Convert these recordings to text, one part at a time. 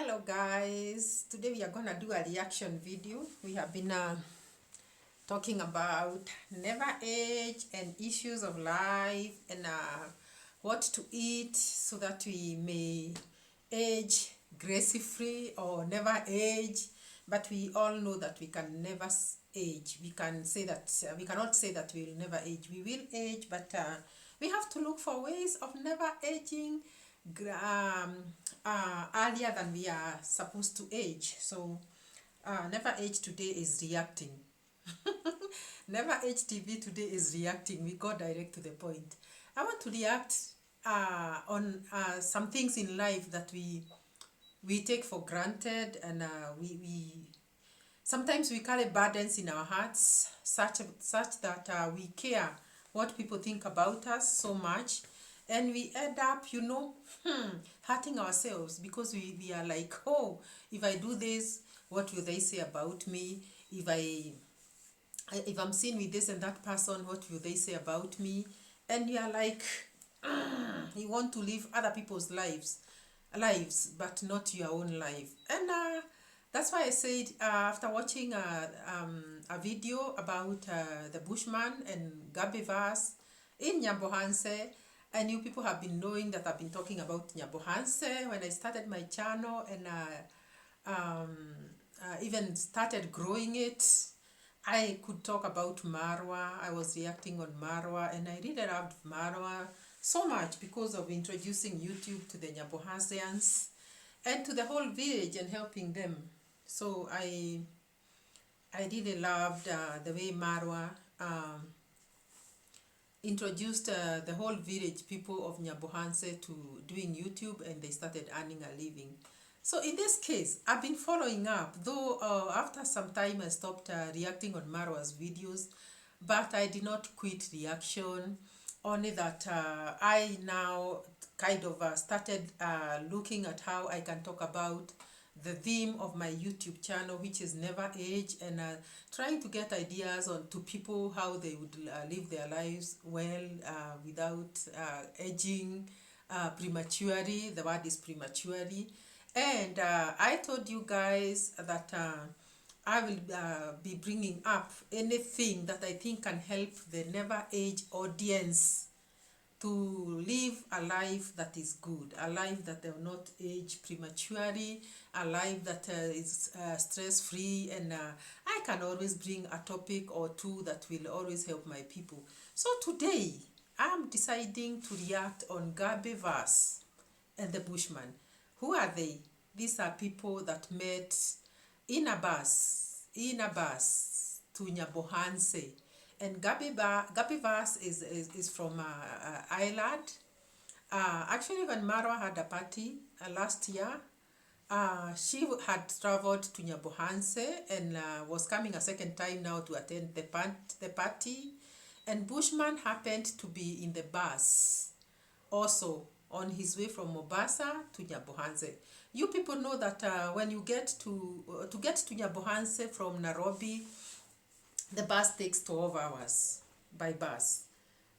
Hello guys, today we are gonna do a reaction video. We have been talking about never age and issues of life and what to eat so that we may age gracefully or never age. But we all know that we can never age. We can say that we cannot say that we will never age. We will age, but we have to look for ways of never aging earlier than we are supposed to age. So never age today is reacting. Never age TV today is reacting. We go direct to the point. I want to react on some things in life that we take for granted, and we sometimes we carry burdens in our hearts such that we care what people think about us so much, and we end up hurting ourselves because we are like, oh, if I do this, what will they say about me? If I'm seen with this and that person, what will they say about me? And you are like, you want to live other people's lives, but not your own life. And that's why I said, after watching a video about the Bushman and Gabby in Nyambohanse, and you people have been knowing that I've been talking about Nyambohanse when I started my channel, and even started growing it. I could talk about Marwa. I was reacting on Marwa, and I really loved Marwa so much because of introducing YouTube to the Nyabohansians and to the whole village and helping them. So I really loved the way Marwa introduced the whole village people of Nyabohanse to doing YouTube, and they started earning a living. So in this case, I've been following up, though after some time I stopped reacting on Marwa's videos, but I did not quit reaction, only that I now kind of started looking at how I can talk about the theme of my YouTube channel, which is never age, and trying to get ideas on to people how they would live their lives well without aging prematurely. The word is prematurely. And I told you guys that I will be bringing up anything that I think can help the never age audience to live a life that is good, a life that they will not age prematurely, a life that is stress-free, and I can always bring a topic or two that will always help my people. So today, I'm deciding to react on Gabby and the Bushman. Who are they? These are people that met in a bus to Nyabohanse. And Gabby is from Ireland. Actually, when Marwa had a party last year, she had traveled to Nyabohanse and was coming a second time now to attend the party. And Bushman happened to be in the bus also on his way from Mombasa to Nyabohanse. You people know that when you get to Nyabohanse from Nairobi, the bus takes 12 hours by bus.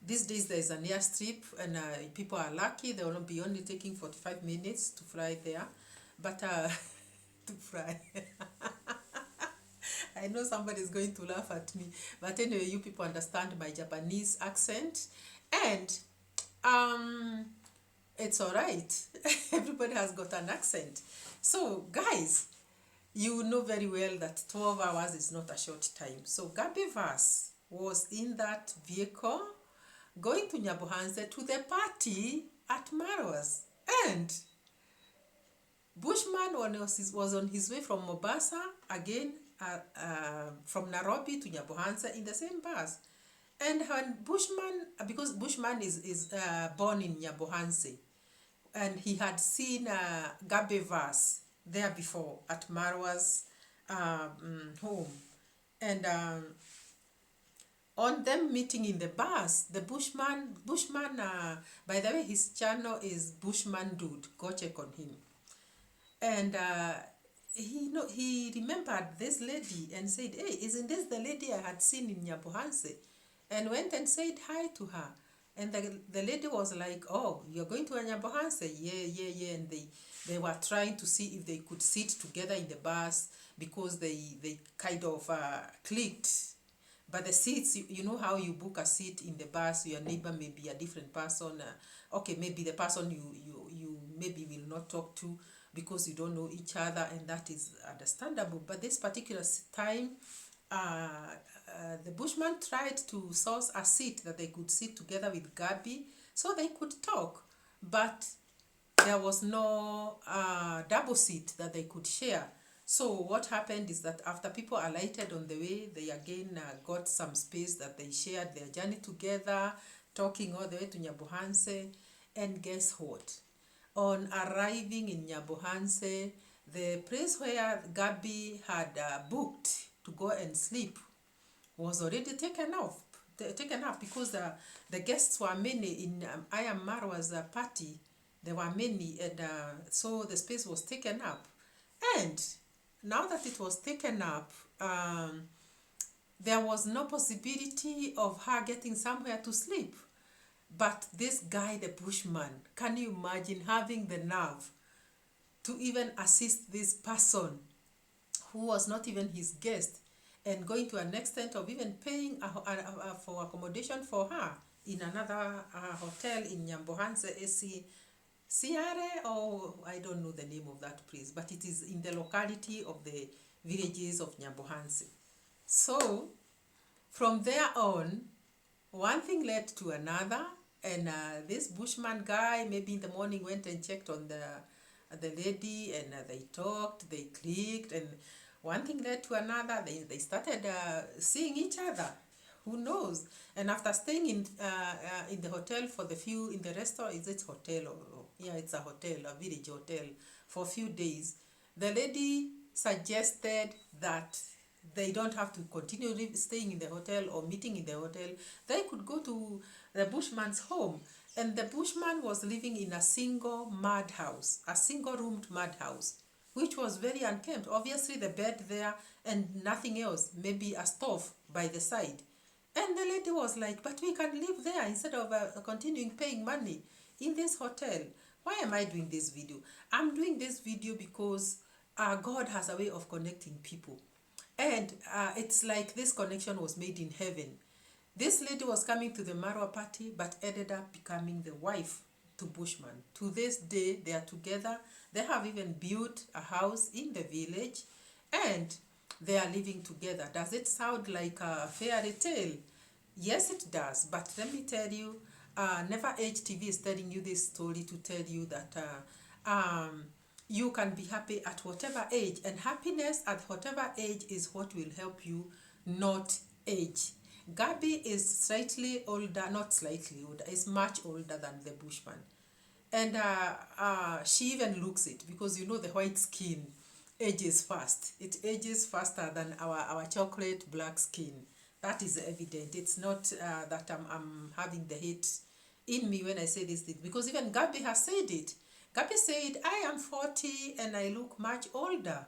These days there is an airstrip, and people are lucky, they will be only taking 45 minutes to fly there. But to fly. I know somebody is going to laugh at me, but anyway, you people understand my Japanese accent, and it's all right. Everybody has got an accent. So guys, you know very well that 12 hours is not a short time. So Gabby was in that vehicle going to Nyabohanse to the party at Marwa's, and Bushman was on his way from Mombasa again, from Nairobi to Nyabohanse in the same bus. And when Bushman, because Bushman is born in Nyabohanse, and he had seen Gabby there before at Marwa's home. And on them meeting in the bus, the Bushman, by the way, his channel is Bushman Dude. Go check on him. And he remembered this lady and said, hey, isn't this the lady I had seen in Nyabohanse? And went and said hi to her. And the lady was like, oh, you're going to Nyabohanse? Yeah. And they were trying to see if they could sit together in the bus because they kind of clicked. But the seats, you know how you book a seat in the bus, your neighbor may be a different person. Okay, maybe the person you maybe will not talk to because you don't know each other, and that is understandable. But this particular time, the Bushman tried to source a seat that they could sit together with Gabby so they could talk. But there was no double seat that they could share. So what happened is that after people alighted on the way, they again got some space that they shared their journey together, talking all the way to Nyabohanse. And guess what? On arriving in Nyabohanse, the place where Gabby had booked to go and sleep was already taken up because the guests were many in I Am Marwa's party. There were many, and so the space was taken up. And now that it was taken up, there was no possibility of her getting somewhere to sleep. But this guy, the Bushman, can you imagine having the nerve to even assist this person who was not even his guest, and going to an extent of even paying for accommodation for her in another hotel in Nyambohanse, AC Siare, or I don't know the name of that place, but it is in the locality of the villages of Nyambohanse. So from there on, one thing led to another, and this Bushman guy maybe in the morning went and checked on the lady, and they talked, they clicked, and one thing led to another. They started seeing each other. Who knows? And after staying in the hotel for the few, in the restaurant, is it hotel or yeah, it's a hotel, a village hotel, for a few days, the lady suggested that they don't have to continue staying in the hotel or meeting in the hotel. They could go to the Bushman's home. And the Bushman was living in a single madhouse, a single roomed madhouse, which was very unkempt. Obviously, the bed there and nothing else, maybe a stove by the side. And the lady was like, but we can live there instead of continuing paying money in this hotel. Why am I doing this video? I'm doing this video because God has a way of connecting people. And it's like this connection was made in heaven. This lady was coming to the Marwa party, but ended up becoming the wife to Bushman. To this day, they are together. They have even built a house in the village, and they are living together. Does it sound like a fairy tale? Yes, it does. But let me tell you, Never Age TV is telling you this story to tell you that you can be happy at whatever age, and happiness at whatever age is what will help you not age. Gabby is slightly older, not slightly older, is much older than the Bushman. And she even looks it, because you know the white skin ages fast. It ages faster than our chocolate black skin. That is evident. It's not that I'm having the hate in me when I say this thing, because even Gabby has said it. Gabby said, I am 40 and I look much older.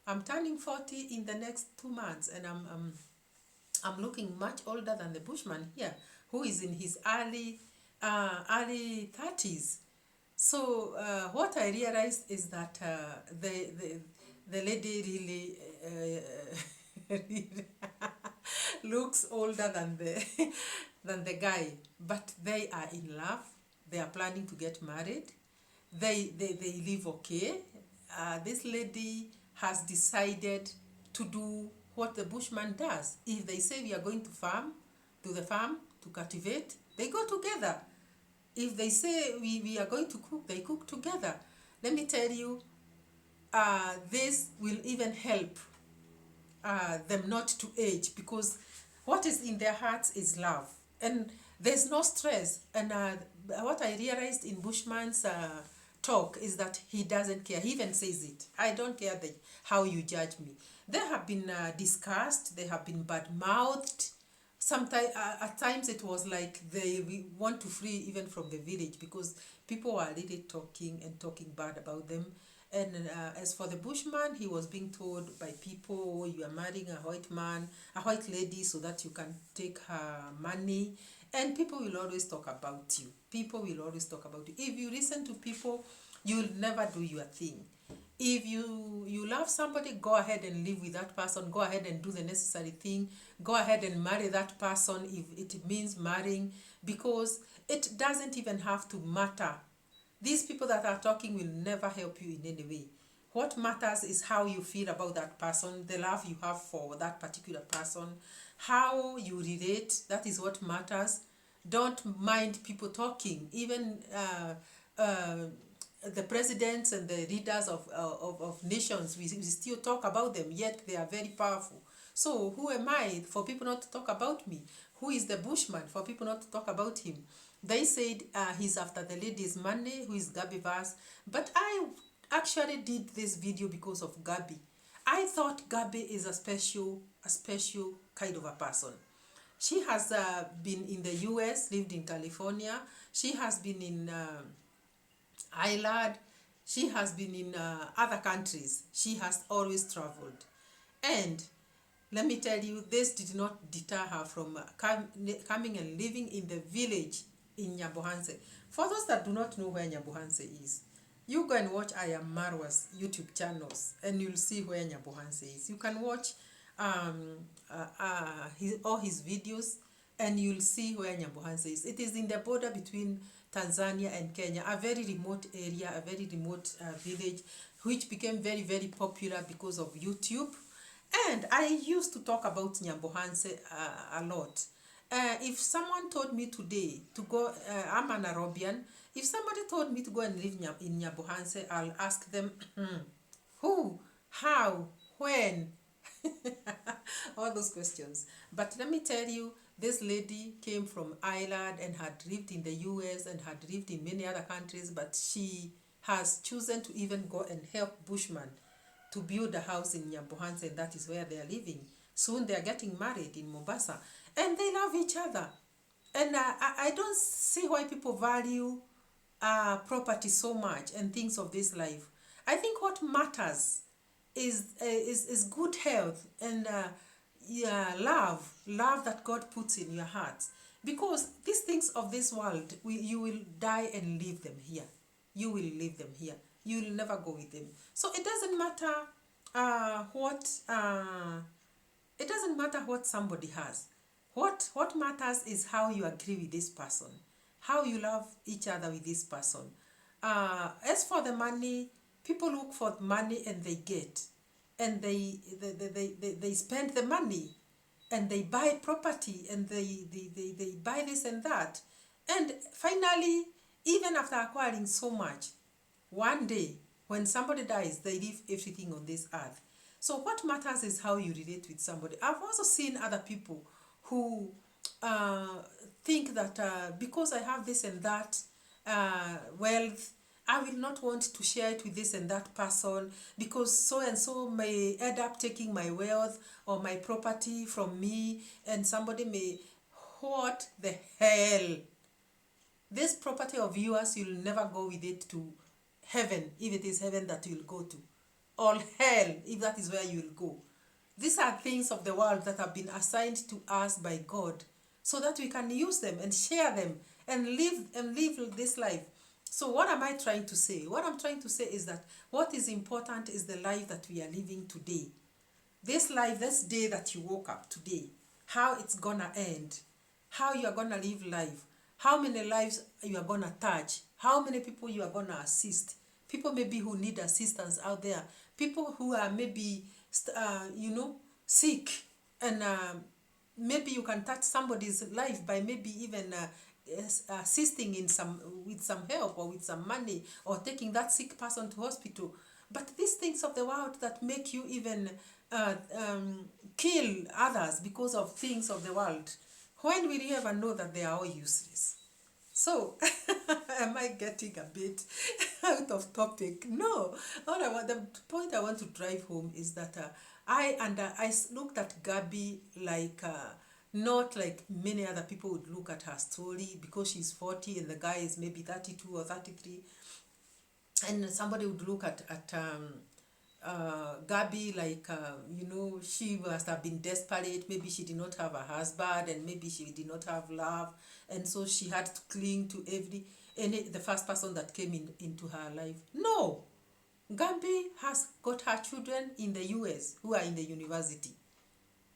I'm turning 40 in the next 2 months, and I'm looking much older than the Bushman here, who is in his early 30s. So what I realized is that the lady really looks older than the than the guy, but they are in love. They are planning to get married. They live okay. This lady has decided to do what the Bushman does. If they say we are going to the farm to cultivate, they go together. If they say we are going to cook, they cook together. Let me tell you, this will even help them not to age, because what is in their hearts is love, and there's no stress. And what I realized in Bushman's talk is that he doesn't care. He even says it. I don't care how you judge me. They have been discussed. They have been bad-mouthed. Sometimes, at times, it was like they want to flee even from the village, because people were really talking and talking bad about them. And as for the Bushman, he was being told by people, "Oh, you are marrying a white man, a white lady, so that you can take her money." And people will always talk about you. People will always talk about you. If you listen to people, you'll never do your thing. If you love somebody, go ahead and live with that person. Go ahead and do the necessary thing. Go ahead and marry that person if it means marrying, because it doesn't even have to matter. These people that are talking will never help you in any way. What matters is how you feel about that person, the love you have for that particular person, how you relate. That is what matters. Don't mind people talking. Even the presidents and the leaders of nations, we still talk about them, yet they are very powerful. So who am I for people not to talk about me? Who is the Bushman for people not to talk about him? They said he's after the lady's money, who is Gabby Vaz. But I actually did this video because of Gabby. I thought Gabby is a special kind of a person. She has been in the US, lived in California. She has been in Ireland. She has been in other countries. She has always traveled. And let me tell you, this did not deter her from coming and living in the village in Nyabohanse. For those that do not know where Nyabohanse is, you go and watch I Am Marwa's YouTube channels and you'll see where Nyabohanse is. You can watch all his videos and you'll see where Nyabohanse is. It is in the border between Tanzania and Kenya, a very remote area, a very remote village, which became very, very popular because of YouTube. And I used to talk about Nyabohanse a lot. If someone told me today to go, I'm an Arabian, if somebody told me to go and live in Nyabohanse, I'll ask them, who, how, when, all those questions. But let me tell you, this lady came from Ireland and had lived in the US and had lived in many other countries, but she has chosen to even go and help Bushman to build a house in Nyabohanse, and that is where they are living. Soon they are getting married in Mombasa, and they love each other. And I don't see why people value property so much and things of this life. I think what matters is good health and yeah, love that God puts in your heart. Because these things of this world, you will die and leave them here. You will leave them here. You will never go with them. So it doesn't matter it doesn't matter what somebody has. What matters is how you agree with this person, how you love each other with this person. As for the money, people look for money and they get, and they spend the money, and they buy property, and they buy this and that, and finally, even after acquiring so much, one day when somebody dies, they leave everything on this earth. So what matters is how you relate with somebody. I've also seen other people who think that because I have this and that wealth, I will not want to share it with this and that person because so and so may end up taking my wealth or my property from me, and somebody may. What the hell? This property of yours, you'll never go with it to heaven, if it is heaven that you'll go to, or hell, if that is where you'll go. These are things of the world that have been assigned to us by God so that we can use them and share them and live this life. So what am I trying to say? What I'm trying to say is that what is important is the life that we are living today. This life, this day that you woke up today, how it's gonna end, how you are gonna live life, how many lives you are gonna touch, how many people you are gonna assist, people maybe who need assistance out there, people who are maybe sick, and maybe you can touch somebody's life by maybe even assisting in with some help or with some money, or taking that sick person to hospital. But these things of the world that make you even kill others because of things of the world, when will you ever know that they are all useless? So, am I getting a bit out of topic? No. The point I want to drive home is that I looked at Gabby like not like many other people would look at her story because she's 40 and the guy is maybe 32 or 33. and somebody would look at Gabby like, she must have been desperate. Maybe she did not have a husband, and maybe she did not have love, and so she had to cling to the first person that came into her life. No, Gabby has got her children in the US who are in the university,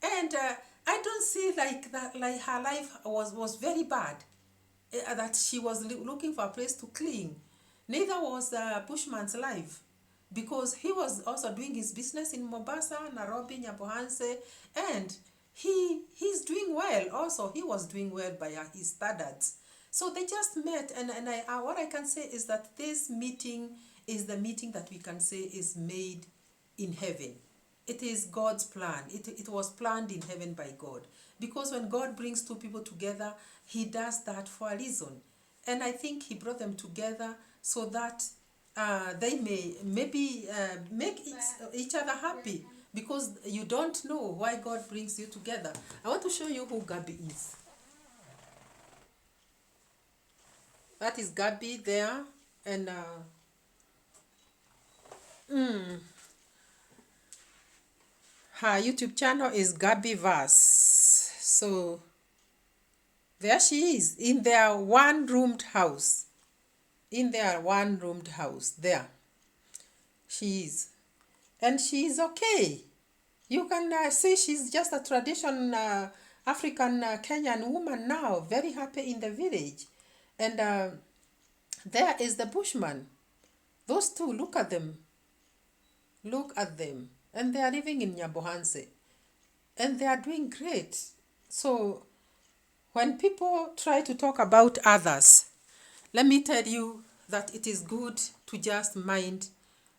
and I don't see like that. Like her life was very bad, that she was looking for a place to cling. Neither was Bushman's life, because he was also doing his business in Mombasa, Nairobi, Nyabohanse, and he's doing well. Also, he was doing well by his standards. So they just met, and what I can say is that this meeting is the meeting that we can say is made in heaven. It is God's plan. It was planned in heaven by God. Because when God brings two people together, he does that for a reason. And I think he brought them together so that they may maybe make each other happy. Because you don't know why God brings you together. I want to show you who Gabby is. That is Gabby there. And her YouTube channel is Gabby Verse. So there she is in their one-roomed house. In their one-roomed house. There she is. And she is okay. You can see she's just a traditional African Kenyan woman now. Very happy in the village. And there is the Bushman. Those two, look at them. Look at them. And they are living in Nyabohanse. And they are doing great. So when people try to talk about others, let me tell you that it is good to just mind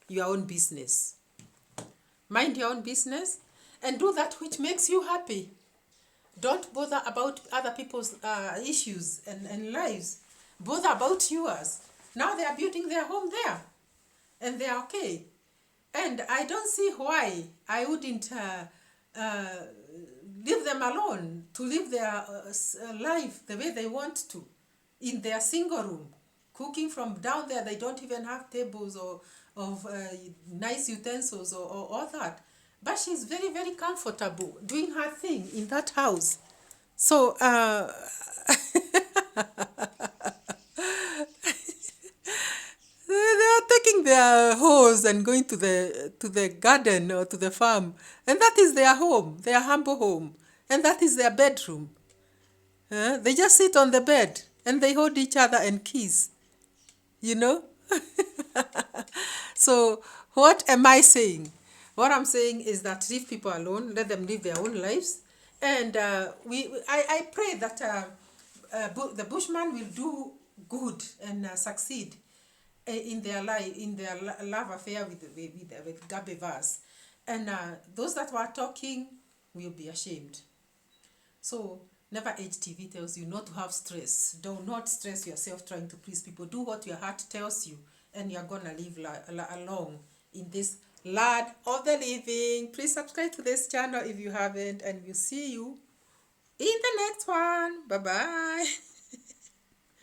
your own business. Mind your own business and do that which makes you happy. Don't bother about other people's issues and lives. Bother about yours. Now they are building their home there. And they are okay. And I don't see why I wouldn't leave them alone to live their life the way they want to in their single room. Cooking from down there, they don't even have tables or of nice utensils or all that. But she's very, very comfortable doing her thing in that house. So, they are taking their hose and going to the garden or to the farm, and that is their home, their humble home, and that is their bedroom. They just sit on the bed and they hold each other and kiss, you know. So what am I saying? What I'm saying is that leave people alone, let them live their own lives, and I pray that the Bushman will do good and succeed in their life, in their love affair with Gabby Vaz. And those that were talking will be ashamed. So Never Age TV tells you not to have stress. Do not stress yourself trying to please people. Do what your heart tells you, and you're gonna live along in this land of the living. Please subscribe to this channel if you haven't, and we'll see you in the next one. Bye bye.